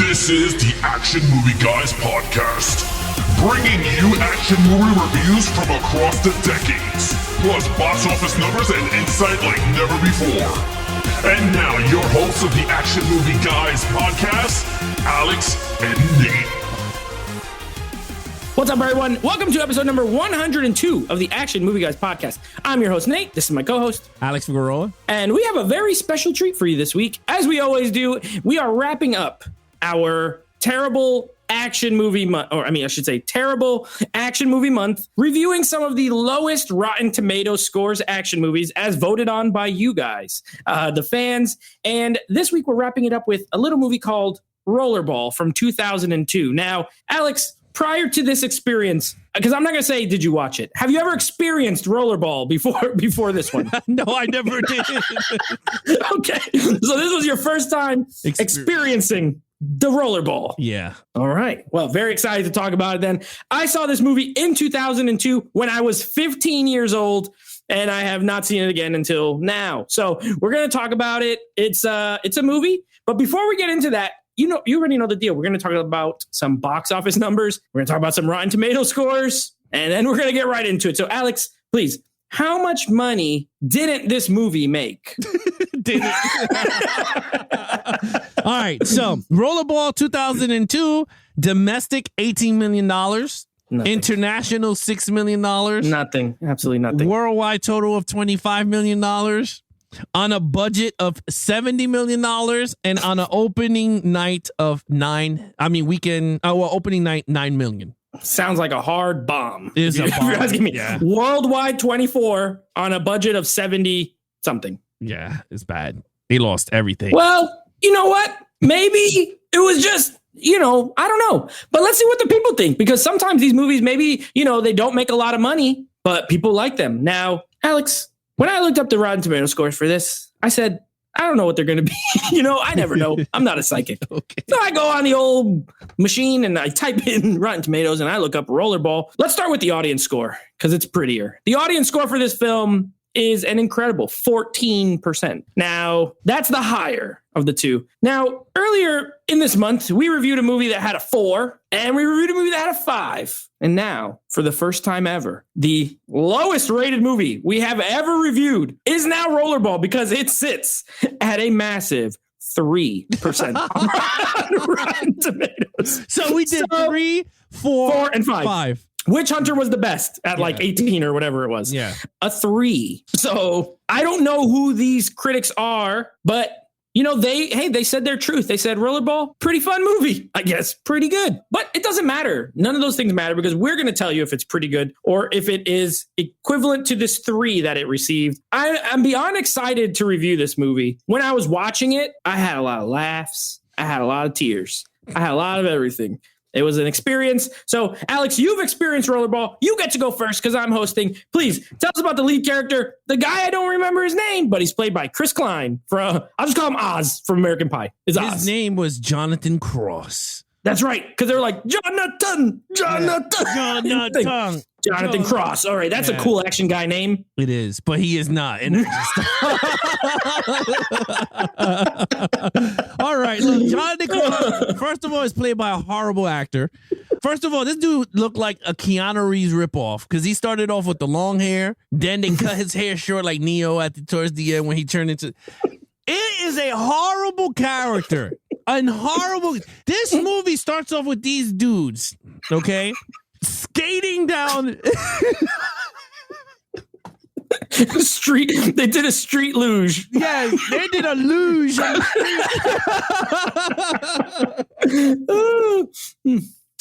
This is the Action Movie Guys podcast, bringing you action movie reviews from across the decades, plus box office numbers and insight like never before. And now, your hosts of the Action Movie Guys podcast, Alex and Nate. What's up, everyone? Welcome to episode number 102 of the Action Movie Guys podcast. I'm your host, Nate. This is my co-host, Alex Figueroa. And we have a very special treat for you this week. As we always do, we are wrapping up our terrible action movie month, terrible action movie month, reviewing some of the lowest Rotten Tomatoes scores action movies as voted on by you guys, the fans. And this week we're wrapping it up with a little movie called Rollerball from 2002. Now, Alex, prior to this experience, because I'm not going to say, did you watch it? Have you ever experienced Rollerball before this one? No, I never did. Okay. So this was your first time experiencing the Rollerball. Yeah. All right. Well, very excited to talk about it then. I saw this movie in 2002 when I was 15 years old, and I have not seen it again until now. So we're going to talk about it. It's a movie. But before we get into that, you already know the deal. We're going to talk about some box office numbers. We're going to talk about some Rotten Tomato scores, and then we're going to get right into it. So, Alex, please, how much money didn't this movie make? All right. So, Rollerball 2002, domestic $18 million. Nothing. International $6 million. Nothing. Absolutely nothing. Worldwide total of $25 million. On a budget of $70 million and on an opening night of $9 million. Sounds like a hard bomb. It is a bomb. You're asking me. Yeah. Worldwide 24 on a budget of 70 something. Yeah, it's bad. He lost everything. Well, you know what? Maybe it was just, I don't know. But let's see what the people think, because sometimes these movies, maybe, they don't make a lot of money, but people like them. Now, Alex, when I looked up the Rotten Tomato scores for this, I said, I don't know what they're going to be. I never know. I'm not a psychic. Okay. So I go on the old machine and I type in Rotten Tomatoes and I look up Rollerball. Let's start with the audience score because it's prettier. The audience score for this film is an incredible 14%. Now, that's the higher of the two. Now, earlier in this month, we reviewed a movie that had a 4, and we reviewed a movie that had a 5. And now, for the first time ever, the lowest rated movie we have ever reviewed is now Rollerball, because it sits at a massive 3% on Rotten Tomatoes. So we did 3, 4, and 5. Witch Hunter was the best at like 18 or whatever it was. Yeah. A 3. So I don't know who these critics are, but they said their truth. They said Rollerball, pretty fun movie, I guess, pretty good. But it doesn't matter. None of those things matter, because we're going to tell you if it's pretty good or if it is equivalent to this 3 that it received. I'm beyond excited to review this movie. When I was watching it, I had a lot of laughs. I had a lot of tears. I had a lot of everything. It was an experience. So, Alex, you've experienced Rollerball. You get to go first because I'm hosting. Please tell us about the lead character. The guy, I don't remember his name, but he's played by Chris Klein. I'll just call him Oz from American Pie. His name was Jonathan Cross. That's right, because they're like, Jonathan Cross. All right, that's a cool action guy name. It is, but he is not. All right, look, Jonathan Cross, first of all, is played by a horrible actor. First of all, this dude looked like a Keanu Reeves ripoff, because he started off with the long hair, then they cut his hair short like Neo towards the end when he turned into... It is a horrible character. This movie starts off with these dudes, okay, skating down street. They did a street luge. Yeah, they did a luge.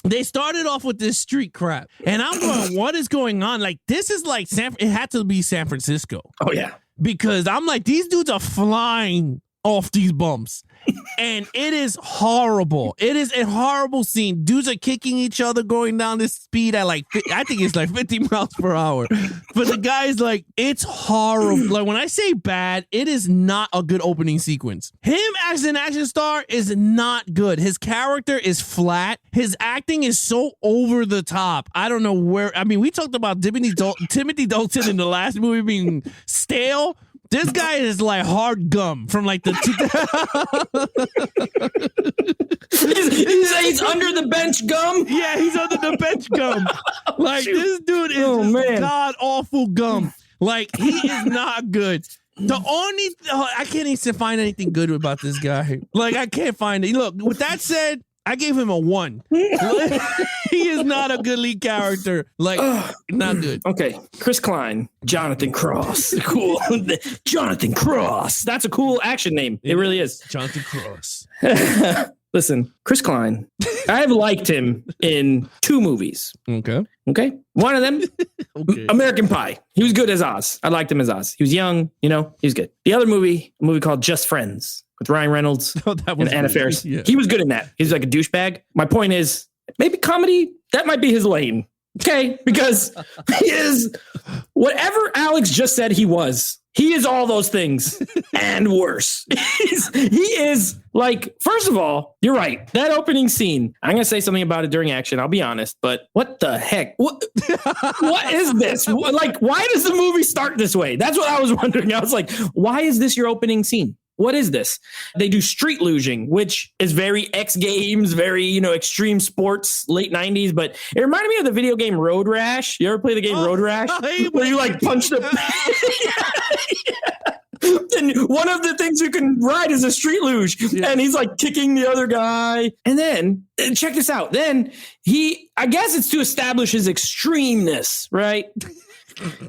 They started off with this street crap, and I'm going, what is going on? Like, this is like it had to be San Francisco. Oh yeah. Because I'm like, these dudes are flying off these bumps. And it is horrible. It is a horrible scene. Dudes are kicking each other going down this speed at I think it's like 50 miles per hour. But the guy's like, it's horrible. Like, when I say bad, it is not a good opening sequence. Him as an action star is not good. His character is flat. His acting is so over the top. I don't know where. I mean, we talked about Timothy Dalton in the last movie being stale. This guy is like hard gum from like the He's under the bench gum. Yeah, he's under the bench gum. Like, this dude is god awful gum. Like, he is not good. The only I can't even find anything good about this guy. Like, I can't find it. Look, with that said, I gave him a 1. He is not a good lead character. Like, not good. Okay, Chris Klein, Jonathan Cross. Cool. Jonathan Cross. That's a cool action name. It really is. Jonathan Cross. Listen, Chris Klein, I've liked him in 2 movies. Okay. One of them, American Pie. He was good as Oz. I liked him as Oz. He was young, he was good. The other movie, a movie called Just Friends with Ryan Reynolds and Anna Faris. Yeah. He was good in that. He's like a douchebag. My point is, maybe comedy, that might be his lane. Okay, because he is whatever Alex just said he was. He is all those things and worse. He is like, first of all, you're right. That opening scene, I'm going to say something about it during action. I'll be honest, but what the heck? What is this? Like, why does the movie start this way? That's what I was wondering. I was like, why is this your opening scene? What is this? They do street luging, which is very X Games, very, extreme sports, late 90s. But it reminded me of the video game Road Rash. You ever play the game Road Rash? Where you like punch the... And one of the things you can ride is a street luge. Yeah. And he's like kicking the other guy. And then, check this out. Then I guess it's to establish his extremeness, right?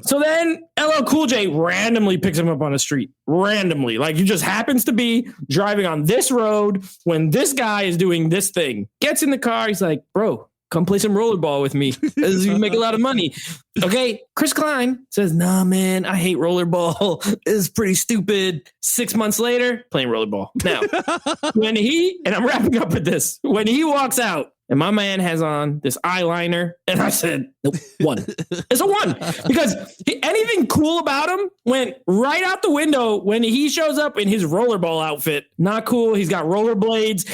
So then LL Cool J randomly picks him up on the street. Randomly. Like, he just happens to be driving on this road when this guy is doing this thing. Gets in the car. He's like, bro, come play some rollerball with me. You can make a lot of money. Okay. Chris Klein says, nah, man, I hate rollerball. This is pretty stupid. 6 months later, playing rollerball. Now, and I'm wrapping up with this, when he walks out, and my man has on this eyeliner. And I said, nope, 1. It's a 1. Because anything cool about him went right out the window when he shows up in his rollerball outfit. Not cool. He's got rollerblades.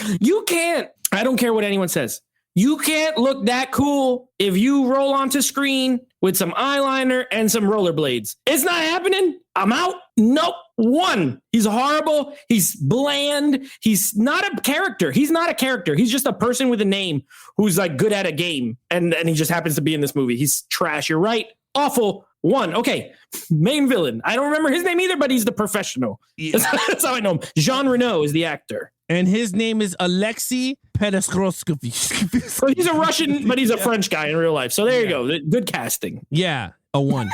I don't care what anyone says. You can't look that cool if you roll onto screen with some eyeliner and some rollerblades. It's not happening. I'm out. Nope. 1. He's horrible. He's bland. He's not a character. He's just a person with a name who's like good at a game. And he just happens to be in this movie. He's trash. You're right. Awful. 1. Okay. Main villain. I don't remember his name either, but he's the professional. Yeah. That's how I know him. Jean Reno is the actor. And his name is Alexei Petroskovich. So he's a Russian, but he's a French guy in real life. So there you go. Good casting. Yeah, a 1.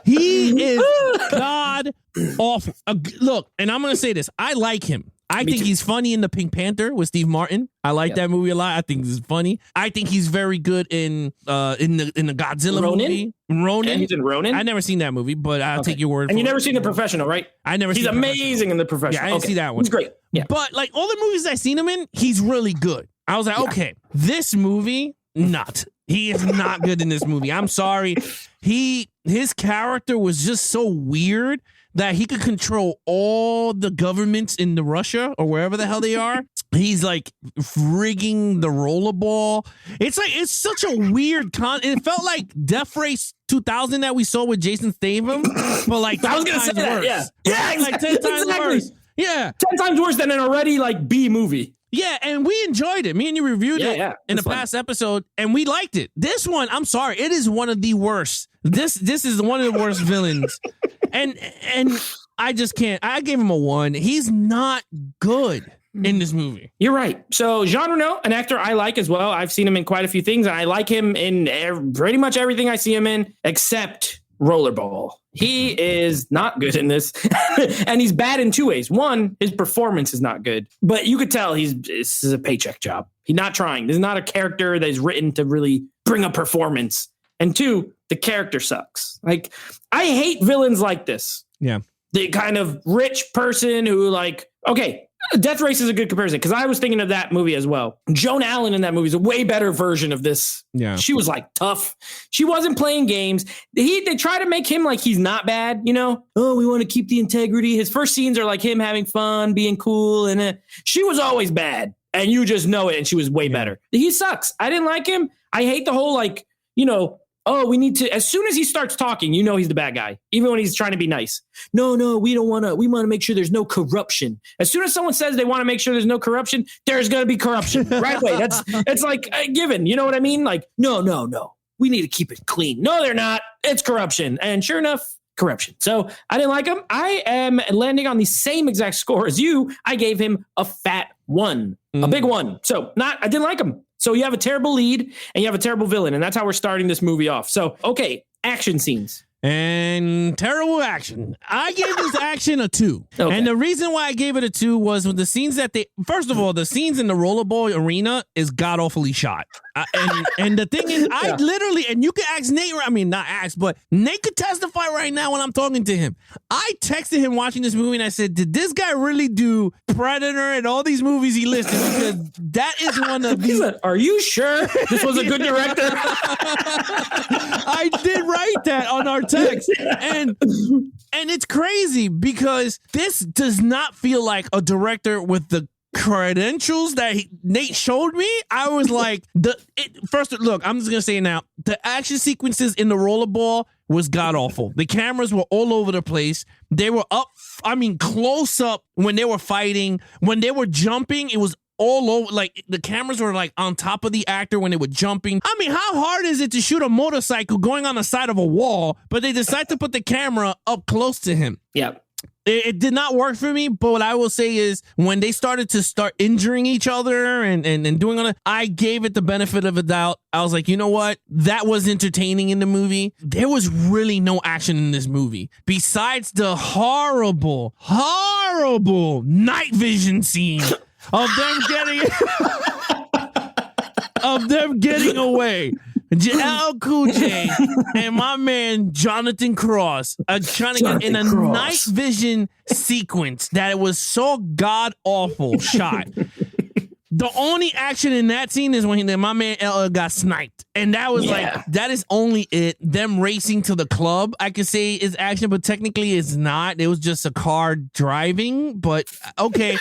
He is god awful. Look, and I'm going to say this. I like him. I think he's funny in The Pink Panther with Steve Martin. I like that movie a lot. I think he's funny. I think he's very good in the Godzilla movie. Ronin. And he's in Ronin? I've never seen that movie, but I'll take your word for it. And you never seen The Professional, right? I never seen He's amazing in The Professional. Yeah, I didn't see that one. He's great. Yeah. But like all the movies I've seen him in, he's really good. I was like, okay, this movie, not. He is not good in this movie. I'm sorry. His character was just so weird that he could control all the governments in the Russia or wherever the hell they are. He's like rigging the rollerball. It's such a weird it felt like Death Race 2000 that we saw with Jason Statham, but like I was gonna say that, worse. Yeah, like 10 times worse. Yeah, 10 times worse than an already like B movie. Yeah, and we enjoyed it. Me and you reviewed it in the past episode, and we liked it. This one, I'm sorry, it is one of the worst. This is one of the worst villains. And I just can't. I gave him a 1. He's not good in this movie. You're right. So Jean Reno, an actor I like as well. I've seen him in quite a few things, and I like him in pretty much everything I see him in, except Rollerball. He is not good in this. And he's bad in 2 ways. 1, his performance is not good. But you could tell this is a paycheck job. He's not trying. This is not a character that is written to really bring a performance. And 2, the character sucks. Like, I hate villains like this. Yeah. The kind of rich person who like, okay, Death Race is a good comparison because I was thinking of that movie as well. Joan Allen in that movie is a way better version of this. Yeah. She was like tough. She wasn't playing games. They try to make him like he's not bad, Oh, we want to keep the integrity. His first scenes are like him having fun, being cool. And she was always bad. And you just know it. And she was way better. He sucks. I didn't like him. I hate the whole oh, we need to, as soon as he starts talking, you know he's the bad guy, even when he's trying to be nice. No, we want to make sure there's no corruption. As soon as someone says they want to make sure there's no corruption, there's going to be corruption right away. It's like a given. You know what I mean? Like, no. We need to keep it clean. No, they're not. It's corruption. And sure enough, corruption. So I didn't like him. I am landing on the same exact score as you. I gave him a fat 1, a big 1. So I didn't like him. So you have a terrible lead and you have a terrible villain. And that's how we're starting this movie off. So, okay, action scenes. And terrible action. I gave this action a 2. Okay. And the reason why I gave it a 2 was with the scenes first of all, the scenes in the rollerball arena is god-awfully shot. And the thing is, I literally, and you can ask Nate, not ask, but Nate could testify right now when I'm talking to him. I texted him watching this movie and I said, did this guy really do Predator and all these movies he listed? Because that is one of these. Are you sure this was a good director? I did write that on our text. And it's crazy because this does not feel like a director with the credentials that Nate showed me. I was like, first look, I'm just gonna say it now, the action sequences in the rollerball was god awful. The cameras were all over the place. They were close up when they were fighting. When they were jumping, it was all over, like the cameras were like on top of the actor when they were jumping. I mean, how hard is it to shoot a motorcycle going on the side of a wall, but they decide to put the camera up close to him? Yeah. It did not work for me, but what I will say is when they started to start injuring each other and doing all that, I gave it the benefit of a doubt. I was like, you know what? That was entertaining in the movie. There was really no action in this movie besides the horrible night vision scene of them getting away. LL Cool J and my man Jonathan Cross are trying to get in a night vision sequence that it was so god awful shot. The only action in that scene is when my man LL got sniped. And that was that is only it. Them racing to the club, I could say is action, but technically it's not. It was just a car driving, but okay.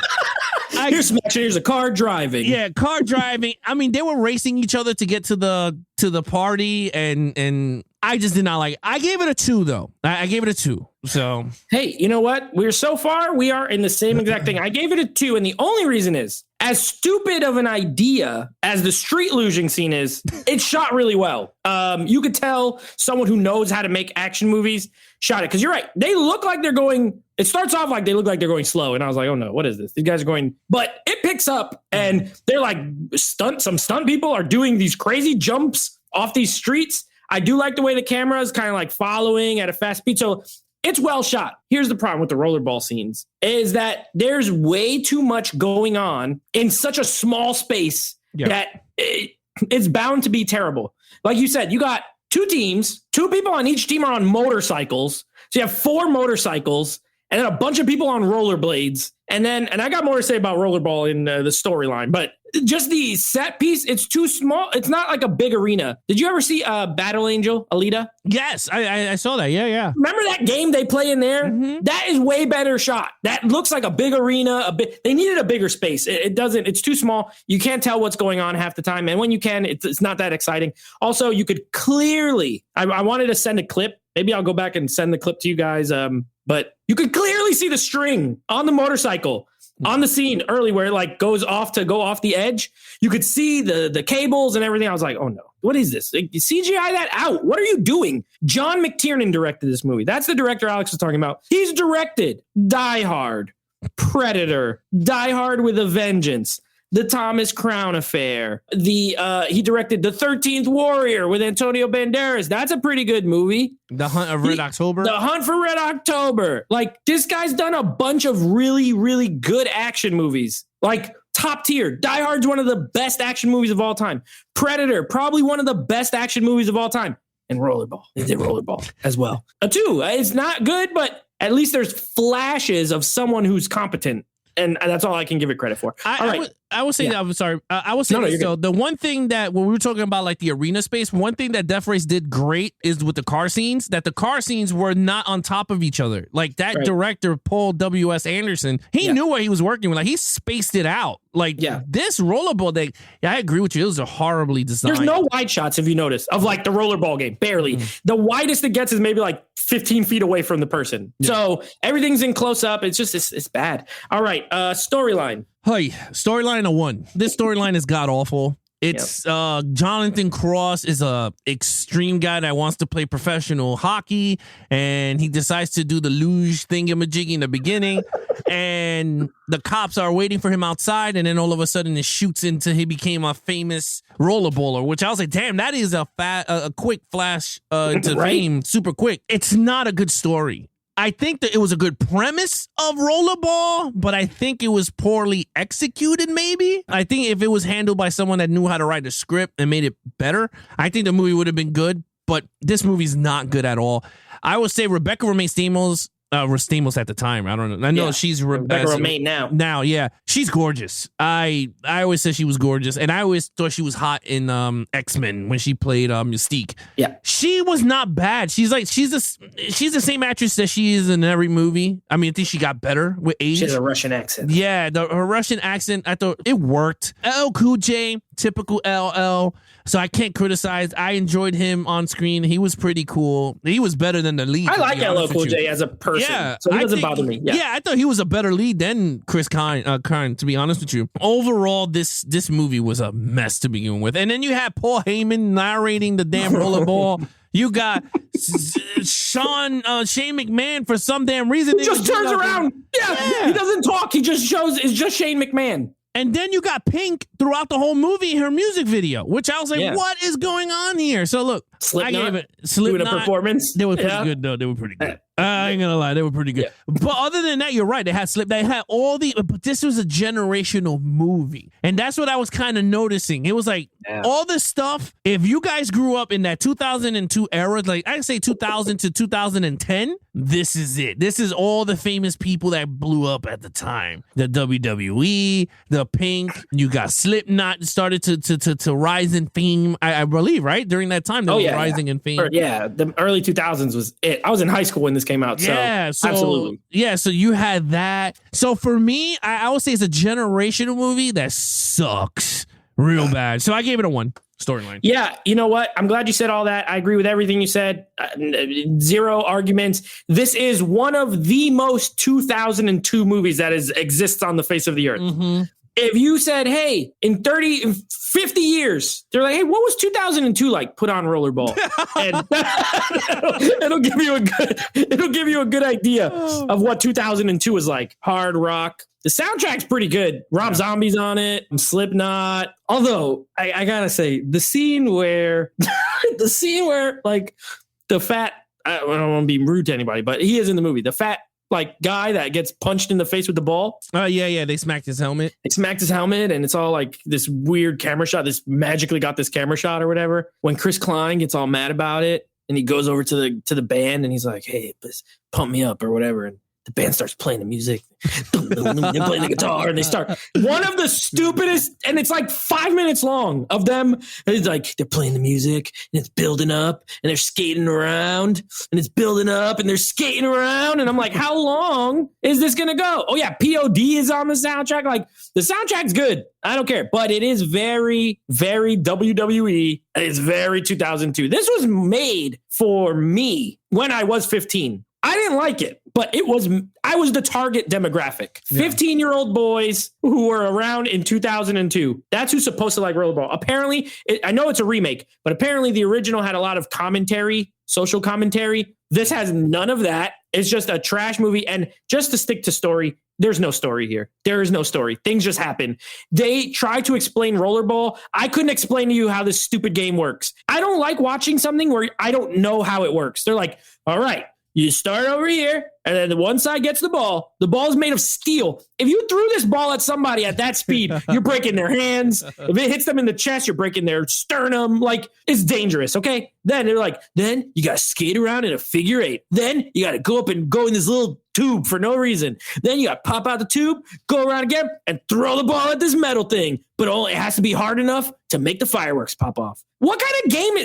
Here's some action. Here's a car driving. Yeah, car driving. I mean, they were racing each other to get to the party, and I just did not like it. I gave it a 2, though. I gave it a 2. So hey, you know what? We are in the same exact thing. I gave it a 2, and the only reason is, as stupid of an idea as the street losing scene is, it's shot really well. You could tell someone who knows how to make action movies shot it. Because you're right. They look like they're going. It starts off like they look like they're going slow. And I was like, oh no, what is this? These guys are going. But it picks up and they're like some stunt people are doing these crazy jumps off these streets. I do like the way the camera is kind of like following at a fast speed. So it's well shot. Here's the problem with the rollerball scenes is that there's way too much going on in such a small space that it's bound to be terrible. Like you said, you got 2 teams, 2 people on each team are on motorcycles. So you have 4 motorcycles and then a bunch of people on rollerblades. And I got more to say about rollerball in the storyline, but just the set piece, it's too small. It's not like a big arena. Did you ever see Battle Angel, Alita? Yes, I saw that. Yeah. Remember that game they play in there? Mm-hmm. That is way better shot. That looks like a big arena. They needed a bigger space. It doesn't. It's too small. You can't tell what's going on half the time. And when you can, it's not that exciting. Also, you could clearly, I wanted to send a clip. Maybe I'll go back and send the clip to you guys. But you could clearly see the string on the motorcycle on the scene early where it like goes off to go off the edge. You could see the cables and everything. I was like, oh no, what is this? Like, CGI that out. What are you doing? John McTiernan directed this movie. That's the director Alex was talking about. He's directed Die Hard, Predator, Die Hard with a Vengeance, The Thomas Crown Affair. He directed The 13th Warrior with Antonio Banderas. That's a pretty good movie. The Hunt of Red October. The Hunt for Red October. Like, this guy's done a bunch of really, really good action movies. Like, top tier. Die Hard's one of the best action movies of all time. Predator, probably one of the best action movies of all time. And Rollerball. They did Rollerball as well. A 2. It's not good, but at least there's flashes of someone who's competent. And that's all I can give it credit for. All right. I would say that. I'm sorry. I would say this, though. The one thing that when we were talking about like the arena space, one thing that Death Race did great is with the car scenes. That the car scenes were not on top of each other. Like that director Paul W.S. Anderson, he knew what he was working with. Like he spaced it out. Like this Rollerball, I agree with you. It was a horribly designed. There's no wide shots, if you notice, of like the Rollerball game. Barely. The widest it gets is maybe like 15 feet away from the person. So everything's in close up. It's just it's bad. All right. Storyline. Hey, storyline of 1. This storyline is god awful. It's Jonathan Cross is a extreme guy that wants to play professional hockey, and he decides to do the luge thingamajiggy in the beginning, and the cops are waiting for him outside, and then all of a sudden it shoots into he became a famous rollerballer, which I was like, damn, that is a quick flash to fame, super quick. It's not a good story. I think that it was a good premise of Rollerball, but I think it was poorly executed, maybe. I think if it was handled by someone that knew how to write a script and made it better, I think the movie would have been good, but this movie's not good at all. I would say Rebecca Romijn Stamos, Stamos at the time. I don't know. I know she's Rebecca Romijn now. Now, yeah. She's gorgeous. I always said she was gorgeous, and I always thought she was hot in X-Men when she played Mystique. Yeah. She was not bad. She's the same actress that she is in every movie. I mean, I think she got better with age. She has a Russian accent. Yeah, her Russian accent, I thought it worked. LL Cool J, typical LL. So I can't criticize. I enjoyed him on screen. He was pretty cool. He was better than the lead. I like LL Cool J as a person. Yeah, so he doesn't bother me. Yeah, I thought he was a better lead than Chris Kine, to be honest with you. Overall, this movie was a mess to begin with. And then you had Paul Heyman narrating the damn Rollerball. You got Shane McMahon for some damn reason. He just turns around. Yeah, he doesn't talk. He just shows it's just Shane McMahon. And then you got Pink throughout the whole movie, her music video, which I was like, what is going on here? So look, Slipknot, I gave it doing a performance. They were pretty good, though. They were pretty good. I ain't gonna lie, they were pretty good. Yeah. But other than that, you're right. They had They had but this was a generational movie. And that's what I was kind of noticing. It was like all this stuff. If you guys grew up in that 2002 era, like I say 2000 to 2010, this is it. This is all the famous people that blew up at the time. The WWE, the Pink, you got Slipknot started to rise in fame, I believe, right? During that time, they were rising in fame. Yeah, the early 2000s was it. I was in high school when this came out. So absolutely. Yeah, so you had that. So for me, I would say it's a generational movie that sucks real bad. So I gave it a 1 storyline. Yeah, you know what? I'm glad you said all that. I agree with everything you said. Zero arguments. This is one of the most 2002 movies that exists on the face of the earth. Mm-hmm. If you said, hey, in 50 years, they're like, hey, what was 2002 like? Put on Rollerball. And it'll give you a good idea of what 2002 was like. Hard rock. The soundtrack's pretty good. Rob Zombie's on it. Slipknot. Although I gotta say, the scene where like the fat, I don't want to be rude to anybody, but he is in the movie. The fat like guy that gets punched in the face with the ball. Oh, yeah. They smacked his helmet. And it's all like this weird camera shot. This magically got this camera shot or whatever. When Chris Klein gets all mad about it and he goes over to the band and he's like, hey, please pump me up or whatever. And the band starts playing the music. They're playing the guitar and they start one of the stupidest, and it's like 5 minutes long of them. It's like they're playing the music and it's building up and they're skating around and it's building up and they're skating around. And I'm like, how long is this going to go? Oh yeah. POD is on the soundtrack. Like the soundtrack's good. I don't care, but it is very, very WWE. It's very 2002. This was made for me when I was 15. I didn't like it, but I was the target demographic. 15-year-old boys who were around in 2002. That's who's supposed to like Rollerball. Apparently, I know it's a remake, but apparently the original had a lot of commentary, social commentary. This has none of that. It's just a trash movie. And just to stick to story, there's no story here. There is no story. Things just happen. They try to explain Rollerball. I couldn't explain to you how this stupid game works. I don't like watching something where I don't know how it works. They're like, all right, You start over here, and then the one side gets the ball. The ball is made of steel. If you threw this ball at somebody at that speed, you're breaking their hands. If it hits them in the chest, you're breaking their sternum. Like, it's dangerous, okay? Then they're like, then you got to skate around in a figure eight. Then you got to go up and go in this little tube for no reason. Then you got to pop out the tube, go around again, and throw the ball at this metal thing. But only it has to be hard enough to make the fireworks pop off. What kind of game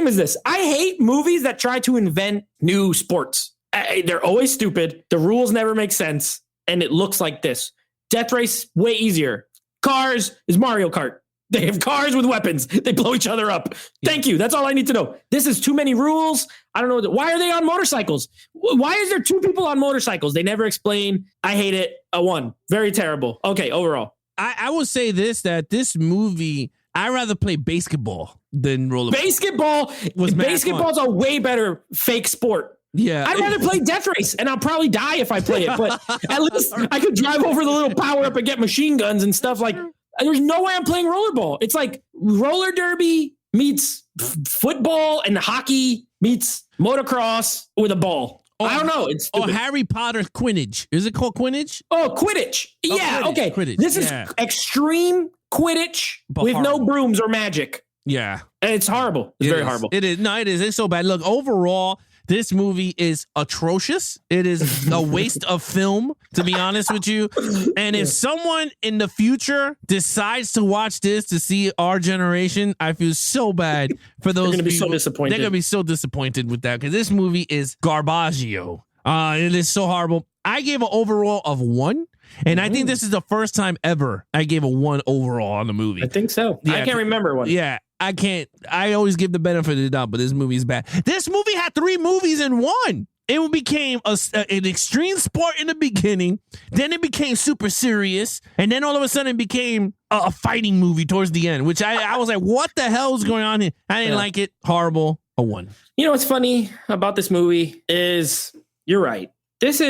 is this? I hate movies that try to invent new sports. They're always stupid. The rules never make sense. And it looks like this. Death Race, way easier. Cars is Mario Kart. They have cars with weapons. They blow each other up. Thank you. That's all I need to know. This is too many rules. I don't know. Why are they on motorcycles? Why is there two people on motorcycles? They never explain. I hate it. A 1. Very terrible. Okay, overall. I will say that this movie, I'd rather play basketball than rollerball. Basketball's a way better fake sport. Yeah. I'd rather play Death Race, and I'll probably die if I play it, but at least I could drive over the little power up and get machine guns and stuff. Like, there's no way I'm playing rollerball. It's like roller derby meets football and hockey meets motocross with a ball. I don't know. It's stupid. Harry Potter Quidditch. Is it called Quidditch? Oh, Quidditch. Yeah, Quidditch. okay. Quidditch. This is extreme Quidditch with no brooms or magic. Yeah. And it's horrible. It's very horrible. It is. No, it is. It's so bad. Look, overall, this movie is atrocious. It is a waste of film, to be honest with you. And if someone in the future decides to watch this to see our generation, I feel so bad for those people. They're going to be so disappointed. They're going to be so disappointed with that because this movie is garbaggio. It is so horrible. I gave an overall of 1. And I think this is the first time ever I gave a 1 overall on the movie. I think so. Yeah, I can't remember one. Yeah, I can't. I always give the benefit of the doubt, but this movie is bad. This movie had 3 movies in one. It became an extreme sport in the beginning. Then it became super serious. And then all of a sudden it became a fighting movie towards the end, which I was like, what the hell is going on here? I didn't like it. Horrible. A 1. You know what's funny about this movie is you're right. This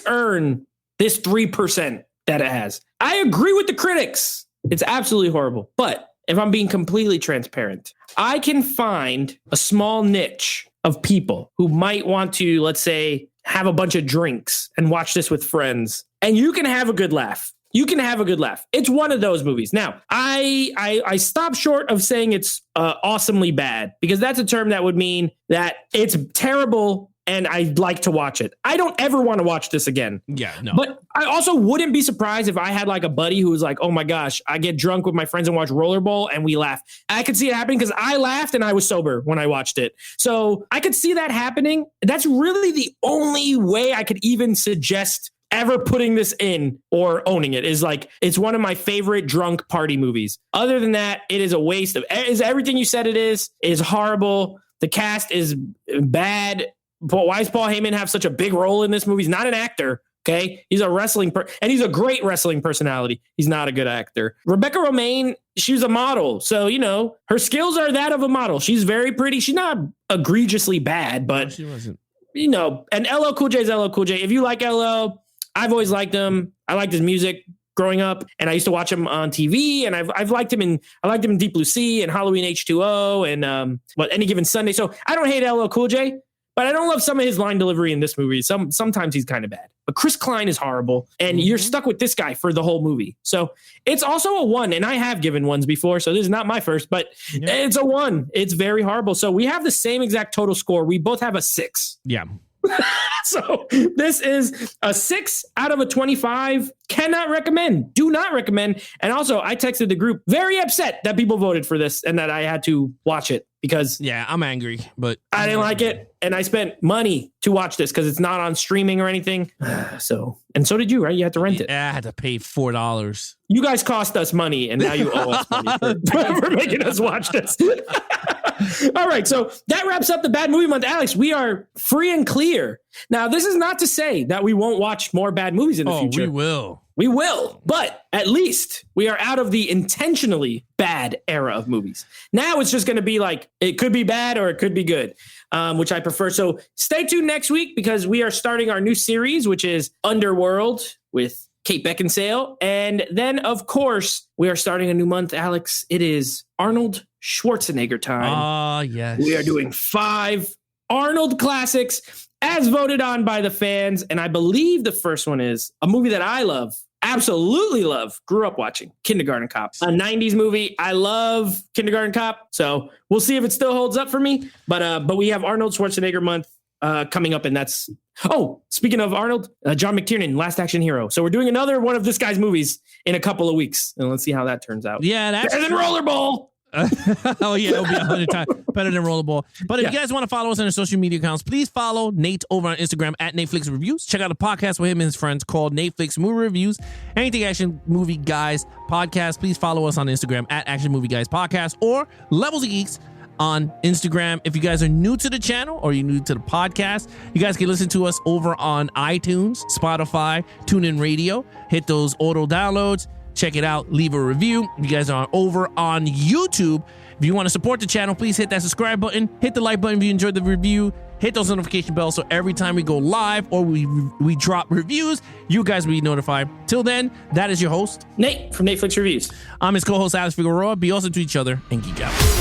earned this 3% that it has. I agree with the critics. It's absolutely horrible. But if I'm being completely transparent, I can find a small niche of people who might want to, let's say, have a bunch of drinks and watch this with friends. And you can have a good laugh. It's one of those movies. Now, I stop short of saying it's awesomely bad because that's a term that would mean that it's terrible and I'd like to watch it. I don't ever want to watch this again. Yeah, no. But I also wouldn't be surprised if I had like a buddy who was like, oh my gosh, I get drunk with my friends and watch Rollerball and we laugh. I could see it happening because I laughed and I was sober when I watched it. So I could see that happening. That's really the only way I could even suggest ever putting this in or owning it is like, it's one of my favorite drunk party movies. Other than that, it is a waste of everything you said it is horrible. The cast is bad. But why does Paul Heyman have such a big role in this movie? He's not an actor, okay? He's a and he's a great wrestling personality. He's not a good actor. Rebecca Romijn, she was a model. So, you know, her skills are that of a model. She's very pretty. She's not egregiously bad, but she wasn't. You know, and LL Cool J is LL Cool J. If you like LL, I've always liked him. I liked his music growing up, and I used to watch him on TV, and I've liked him in Deep Blue Sea and Halloween H2O and Any Given Sunday. So I don't hate LL Cool J. But I don't love some of his line delivery in this movie. Sometimes he's kind of bad. But Chris Klein is horrible. And you're stuck with this guy for the whole movie. So it's also a 1. And I have given 1s before. So this is not my first. But it's a 1. It's very horrible. So we have the same exact total score. We both have a 6. Yeah. So this is a 6 out of a 25. Cannot recommend. Do not recommend. And also, I texted the group very upset that people voted for this and that I had to watch it because I'm angry, but I didn't like it. And I spent money to watch this because it's not on streaming or anything. So did you, right? You had to rent it. Yeah, I had to pay $4. You guys cost us money and now you owe us money for making us watch this. All right, so that wraps up the Bad Movie Month. Alex, we are free and clear. Now, this is not to say that we won't watch more bad movies in the future. We will. But at least we are out of the intentionally bad era of movies. Now it's just going to be like, it could be bad or it could be good, which I prefer. So stay tuned next week because we are starting our new series, which is Underworld with Kate Beckinsale. And then, of course, we are starting a new month, Alex. It is Arnold Schwarzenegger time. Yes. We are doing 5 Arnold classics as voted on by the fans. And I believe the first one is a movie that I love. Absolutely love. Grew up watching Kindergarten Cop, a 90s movie. I love Kindergarten Cop. So we'll see if it still holds up for me. But we have Arnold Schwarzenegger month coming up. And that's, speaking of Arnold, John McTiernan, Last Action Hero. So we're doing another one of this guy's movies in a couple of weeks. And let's see how that turns out. Yeah, that's better than Rollerball. Oh yeah, it'll be 100 times better than Rollerball. But if you guys want to follow us on our social media accounts, please follow Nate over on Instagram at Netflix Reviews. Check out a podcast with him and his friends called Netflix Movie Reviews. Anything Action Movie Guys Podcast. Please follow us on Instagram at Action Movie Guys Podcast or Levels of Geeks on Instagram. If you guys are new to the channel or you're new to the podcast, you guys can listen to us over on iTunes, Spotify, TuneIn Radio. Hit those auto downloads. Check it out. Leave a review. If you guys are over on YouTube, if you want to support the channel, please hit that subscribe button. Hit the like button if you enjoyed the review. Hit those notification bells so every time we go live or we drop reviews, you guys will be notified. Till then, that is your host, Nate from Netflix Reviews. I'm his co-host, Alex Figueroa. Be awesome to each other and geek out.